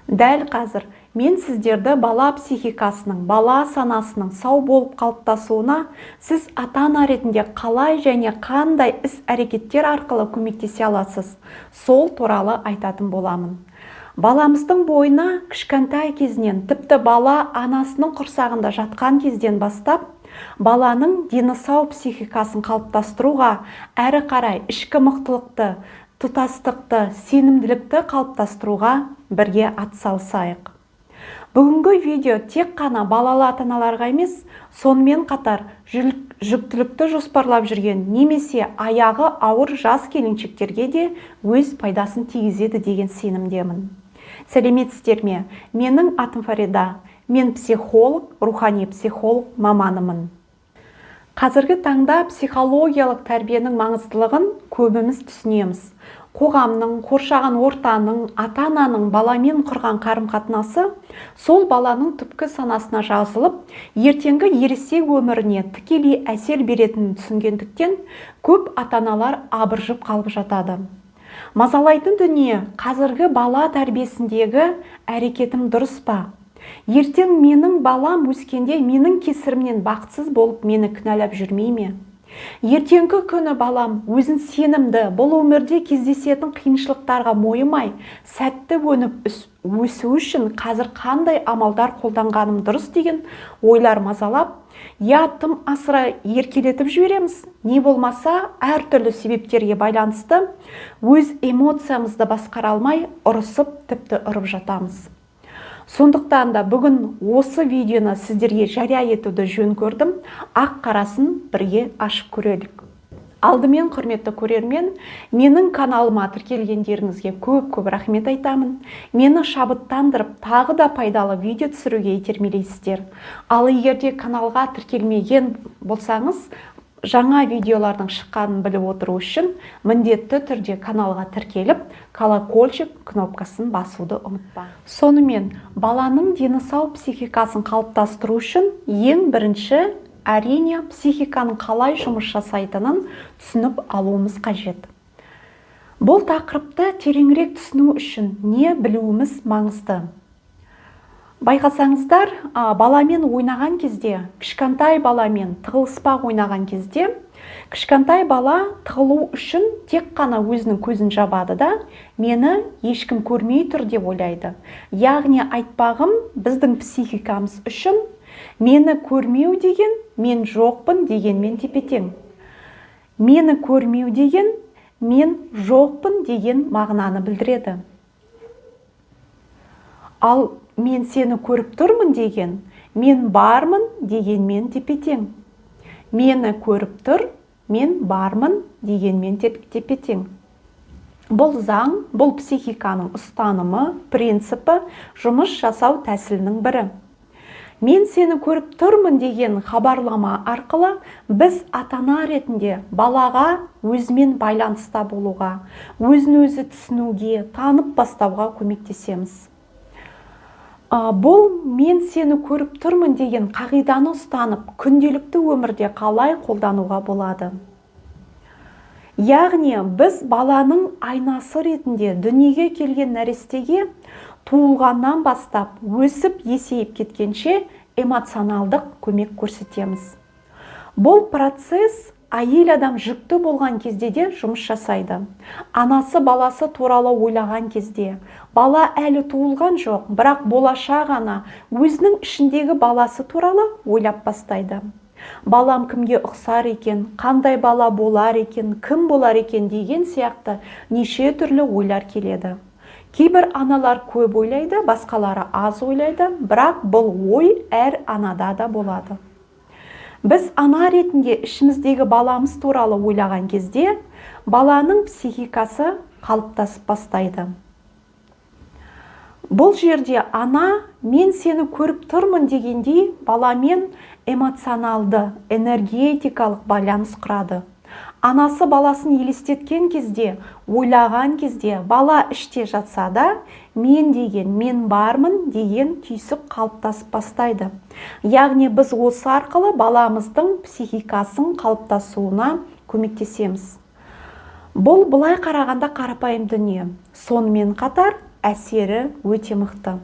Дәл қазір мен сіздерді бала психикасының, бала санасының сау болып қалыптасуына сіз ата-ана ретінде қалай және қандай іс-әрекеттер арқылы көмектесе аласыз, сол туралы айтатын боламын. Баламыздың бойына кішкентай кезінен, тіпті бала анасының құрсағында жатқан кезден бастап, баланың дені сау психикасын қалыптастыруға, әрі қарай ішкі мықтылықты, тұтастықты, сенімділікті қалыптастыруға бірге атсалысайық. Бүгінгі видео тек қана балалы ата-аналарға емес, сонымен қатар жүктілікті жоспарлап жүрген немесе аяғы ауыр жас келіншектерге де өз пайдасын тигізеді деген сенімдемін. Сәлеметсіздер ме? Менің атым Фарида. Мен психолог, рухани психолог маманымын. Қазіргі таңда психологиялық тәрбиенің маңыздылығын көбіміз түсінеміз. Қоғамның, қоршаған ортаның, ата-ананың баламен құрған қарым-қатынасы сол баланың түпкі санасына жазылып, ертеңгі ересек өміріне тікелей әсер беретінін түсінгендіктен көп ата-аналар абыржып қалып жатады. Мазалайтын дүние, қазіргі бала тәрбиесіндегі әрекетім дұрыс па? Ертең менің балам өскенде менің кесірімнен бақытсыз болып мені кінәлап жүрмей ме? Ертеңгі күні балам өзін сенімді, бұл өмірде кездесетін қиыншылықтарға мойымай, сәтті өніп өсу үшін қазір қандай амалдар қолданғаным дұрыс деген ойлар мазалап, я тым асыра еркелетіп жібереміз, не болмаса әртүрлі себептерге байланысты өз эмоциямызды басқара алмай, ұрысып, тіпті ұрып жатамыз. Сондықтан да бүгін осы видеоны сіздерге жария етуді жөн көрдім, ақ-қарасын бірге ашып көрелік. Алдымен, құрметті көрермен, менің каналыма тіркелгендеріңізге көп рахмет айтамын. Мені шабыттандырып, тағы да пайдалы видео түсіруге итермелейсіздер. Ал егерде каналға тіркелмеген болсаңыз, жаңа видеолардың шыққанын біліп отыру үшін міндетті түрде каналға тіркеліп, колокольчик кнопкасын басуды ұмытпа. Сонымен, баланың дені сау психикасын қалыптастыру үшін ең бірінші әрине психиканың қалай жұмыс жасайтынын түсініп алуымыз қажет. Бұл тақырыпты тереңірек түсіну үшін не білуіміз маңызды? Байқасаңыздар, баламен ойнаған кезде, кішкентай баламен тығылыспақ ойнаған кезде, кішкентай бала тығылу үшін тек қана өзінің көзін жабады да, мені ешкім көрмей тұр деп ойлайды. Яғни айтпағым біздің психикамыз үшін мені көрмеу деген, мен жоқпын дегенмен тепе-тең. Мені көрмеу деген, мен жоқпын деген мағынаны білдіреді. Ал мен сені көріп тұрмын деген, мен бармын дегенмен тепе-тең. Мені көріп тұр, мен бармын дегенмен тепе-тең. Бұл заң, бұл психиканың ұстанымы, принципі, жұмыс жасау тәсілінің бірі. Мен сені көріп тұрмын деген хабарлама арқылы біз ата-ана ретінде балаға өзімен байланыста болуға, өзін-өзі түсінуге, танып бастауға көмектесеміз. Бұл мен сені көріп тұрмын деген қағиданы ұстанып, күнделікті өмірде қалай қолдануға болады? Яғни біз баланың айнасы ретінде дүниеге келген нәрестеге туылғаннан бастап өсіп есейіп кеткенше эмоционалдық көмек көрсетеміз. Бұл процесс әйел адам жүкті болған кезде де жұмыс жасайды. Анасы баласы туралы ойлаған кезде, бала әлі туылған жоқ, бірақ болашақ ана өзінің ішіндегі баласы туралы ойлап бастайды. Балам кімге ұқсар екен, қандай бала болар екен, кім болар екен деген сияқты неше түрлі ойлар келеді. Кейбір аналар көп ойлайды, басқалары аз ойлайды, бірақ бұл ой әр анада да болады. Біз ана ретінде ішіміздегі баламыз туралы ойлаған кезде, баланың психикасы қалыптасып бастайды. Бұл жерде ана, мен сені көріп тұрмын дегендей, баламен эмоционалды, энергетикалық байланыс құрады. Анасы баласын елестеткен кезде, ойлаған кезде, бала іште жатса да, мен деген, мен бармын деген түйсік қалыптасып бастайды. Яғни біз осы арқылы баламыздың психикасын қалыптасуына көмектесеміз. Бұл былай қарағанда қарапайым дүние. Сонымен қатар әсері өте мықты.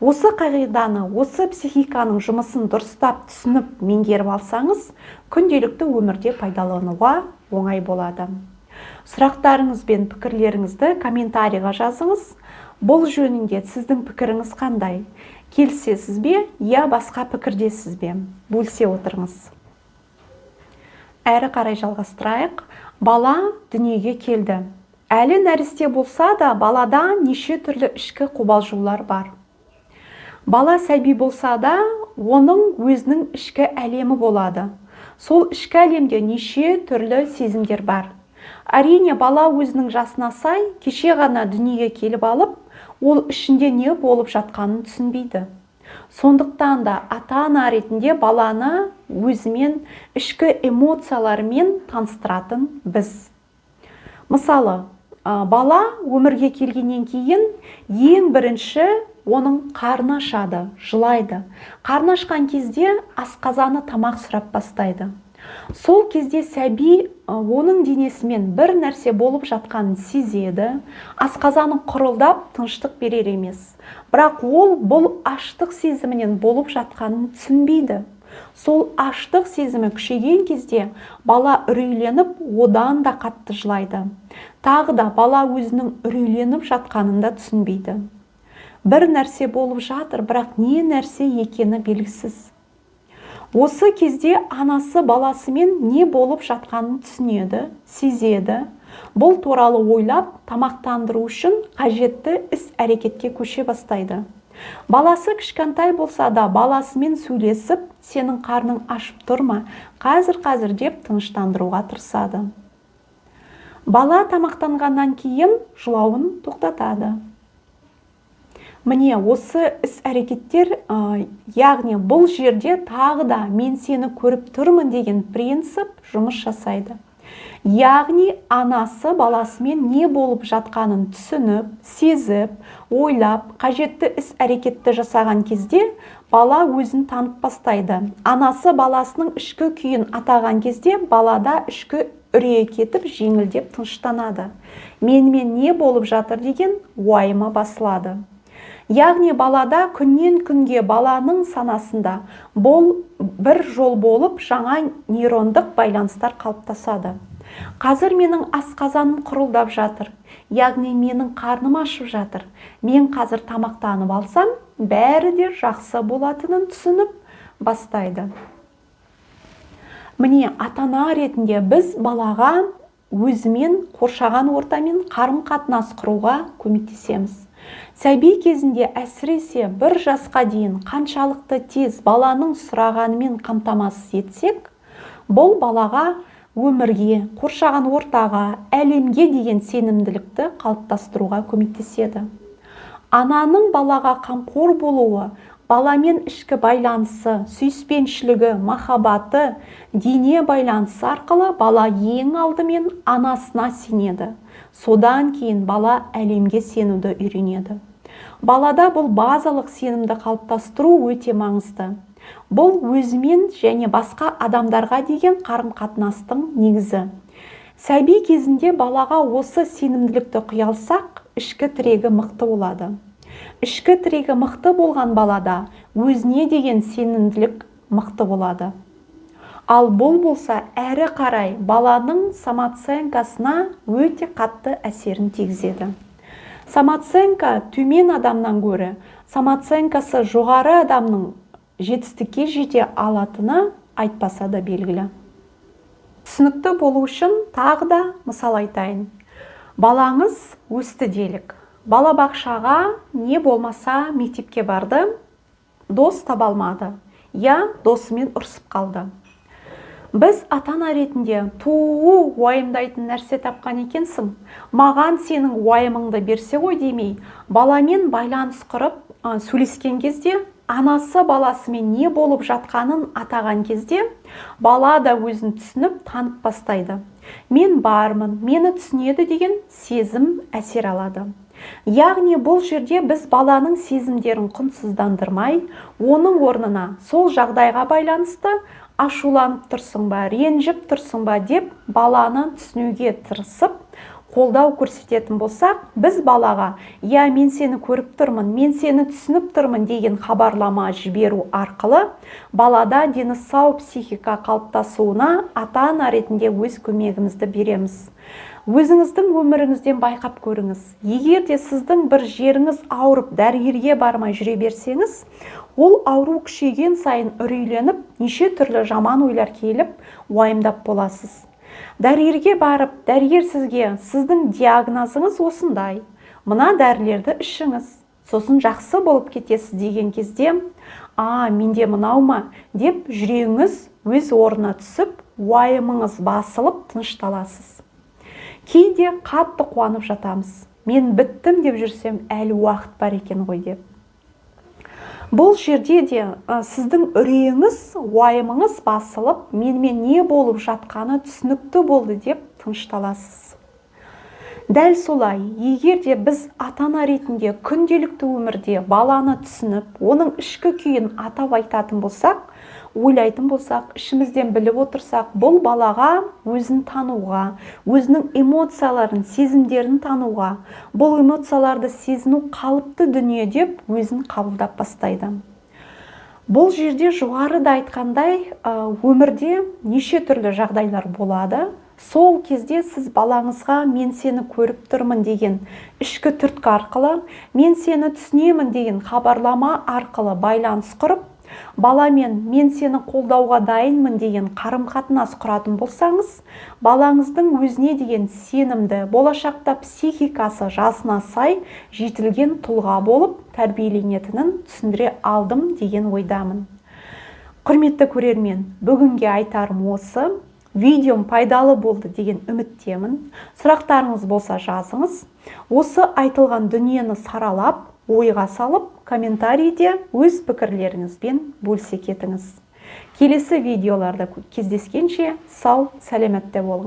Осы қағиданы, осы психиканың жұмысын дұрыстап түсініп меңгеріп алсаңыз, күнделікті өмірде пайдалануға оңай болады. Сұрақтарыңыз бен пікірлеріңізді комментарийға жазыңыз. Бұл жөнінде сіздің пікіріңіз қандай? Келісесіз бе, я басқа пікірдесіз бе? Бөлісе отырыңыз. Әрі қарай жалғастырайық. Бала дүниеге келді. Әлі нәресте болса да, балада неше түрлі ішкі қобалжулар бар. Бала сәби болса да, оның өзінің ішкі әлемі болады. Сол ішкі әлемде неше түрлі сезімдер бар. Әрине, бала өзінің жасына сай, кеше ғана дүниеге келіп алып, ол ішінде не болып жатқанын түсінбейді. Сондықтан да ата-ана ретінде баланы өзімен, ішкі эмоцияларымен таныстыратын біз. Мысалы, бала өмірге келгеннен кейін ең бірінші оның қарны ашады, жылайды. Қарны ашқан кезде асқазаны тамақ сұрап бастайды. Сол кезде сәби оның денесімен бір нәрсе болып жатқанын сезеді, асқазаны құрылдап тыныштық берер емес. Бірақ ол бұл аштық сезімінен болып жатқанын түсінбейді. Сол аштық сезімі күшейген кезде бала үрейленіп, одан да қатты жылайды. Тағы да бала өзінің үрейленіп жатқанын да түсінбейді. Бір нәрсе болып жатыр, бірақ не нәрсе екені белгісіз. Осы кезде анасы баласымен не болып жатқанын түсінеді, сезеді. Бұл туралы ойлап, тамақтандыру үшін қажетті іс-әрекетке көше бастайды. Баласы кішкентай болса да, баласымен сөйлесіп, сенің қарның ашып тұрма, қазір деп тыныштандыруға тырысады. Бала тамақтанғаннан кейін жылауын тоқтатады. Міне, осы іс-әрекеттер, яғни бұл жерде тағы да мен сені көріп тұрмын деген принцип жұмыс жасайды. Яғни анасы баласымен не болып жатқанын түсініп, сезіп, ойлап, қажетті іс-әрекетті жасаған кезде бала өзін танып бастайды. Анасы баласының ішкі күйін атаған кезде балада ішкі үрей кетіп, жеңілдеп тыныштанады. Менімен не болып жатыр деген уайымы басылады. Яғни балада күннен күнге баланың санасында бұл бір жол болып жаңа нейрондық байланыстар қалыптасады. Қазір менің асқазаным құрылдап жатыр. Яғни менің қарным ашып жатыр. Мен қазір тамақтанып алсам, бәрі де жақсы болатынын түсініп бастайды. Міне, ата-ана ретінде біз балаға өзімен, қоршаған ортамен қарым-қатынас құруға көмектесеміз. Сәби кезінде әсіресе бір жасқа дейін қаншалықты тез баланың сұрағанымен қамтамасыз етсек, бұл балаға өмірге, қоршаған ортаға, әлемге деген сенімділікті қалыптастыруға көмектеседі. Ананың балаға қамқор болуы, баламен ішкі байланысы, сүйіспеншілігі, махаббаты, дене байланысы арқылы бала ең алдымен анасына сенеді. Содан кейін бала әлемге сенуді үйренеді. Балада бұл базалық сенімді қалыптастыру өте маңызды. Бұл өзімен және басқа адамдарға деген қарым-қатынастың негізі. Сәби кезінде балаға осы сенімділікті құя алсақ, ішкі тірегі мықты болады. Ішкі тірегі мықты болған балада өзіне деген сенімділік мықты болады. Ал бұл болса әрі қарай баланың самооценкасына өте қатты әсерін тигізеді. Самооценка төмен адамнан гөрі, самооценкасы жоғары адамның жетістікке жете алатыны айтпаса да белгілі. Түсінікті болу үшін тағы да мысал айтайын. Балаңыз өсті делік. Балабақшаға не болмаса мектепке барды, дос таба алмады. Я досымен ұрсып қалды. Біз ата-ана ретінде уайымдайтын нәрсе тапқан екенсің. Маған сенің уайымыңды берсе ғой демей, баламен байланыс құрып сөйлескен кезде, анасы баласымен не болып жатқанын атаған кезде, бала да өзін түсініп танып бастайды. Мен бармын, мені түсінеді деген сезім әсер алады. Яғни бұл жерде біз баланың сезімдерін құнсыздандырмай, оның орнына сол жағдайға байланысты ашуланып тұрсың ба, ренжіп тұрсың ба деп баланы түсінуге тырысып, қолдау көрсететін болсақ, біз балаға «Я, мен сені көріп тұрмын, мен сені түсініп тұрмын» деген хабарлама жіберу арқылы балада дені сау психика қалыптасуына ата-ана ретінде өз көмегімізді береміз. Өзіңіздің өміріңізден байқап көріңіз. Егер де сіздің бір жеріңіз ауырып, дәрігерге бармай жүре берсеңіз, ол ауру күшейген сайын үрейленіп, неше түрлі жаман ойлар келіп, уайымдап боласыз. Дәрігерге барып, дәрігер сізге сіздің диагнозыңыз осындай, мына дәрілерді ішіңіз, сосын жақсы болып кетесіз деген кезде, менде мынау ма деп жүрегіңіз өз орнына түсіп, уайымыңыз басылып тынышталасыз. Кейде қатты қуанып жатамыз. Мен біттім деп жүрсем, әлі уақыт бар екен ғой деп. Бұл жерде де сіздің үрейіңіз, уайымыңыз басылып, менімен не болып жатқаны түсінікті болды деп тынышталасыз. Дәл солай, егер де біз ата-ана ретінде күнделікті өмірде баланы түсініп, оның ішкі күйін атап айтатын болсақ, ойлайтын болсақ, ішімізден біліп отырсақ, бұл балаға өзін тануға, өзінің эмоцияларын, сезімдерін тануға, бұл эмоцияларды сезіну қалыпты дүние деп өзін қабылдап бастайды. Бұл жерде жоғарыда айтқандай, өмірде неше түрлі жағдайлар болады. Сол кезде сіз балаңызға «мен сені көріп тұрмын» деген ішкі түрткі арқылы, «мен сені түсінемін» деген хабарлама арқылы байланыс құрып, баламен «мен сені қолдауға дайынмын» деген қарым-қатынас құратын болсаңыз, балаңыздың өзіне деген сенімді, болашақта психикасы жасына сай жетілген тұлға болып тәрбиеленетінін түсіндіре алдым деген ойдамын. Құрметті көрермен, бүгінге айтарым осы. Видеом пайдалы болды деген үміттемін. Сұрақтарыңыз болса жазыңыз. Осы айтылған дүниені саралап, ойға салып, комментарийде өз пікірлеріңізбен бөлісе кетіңіз. Келесі видеоларда кездескенше сау, сәлеметте болыңыз.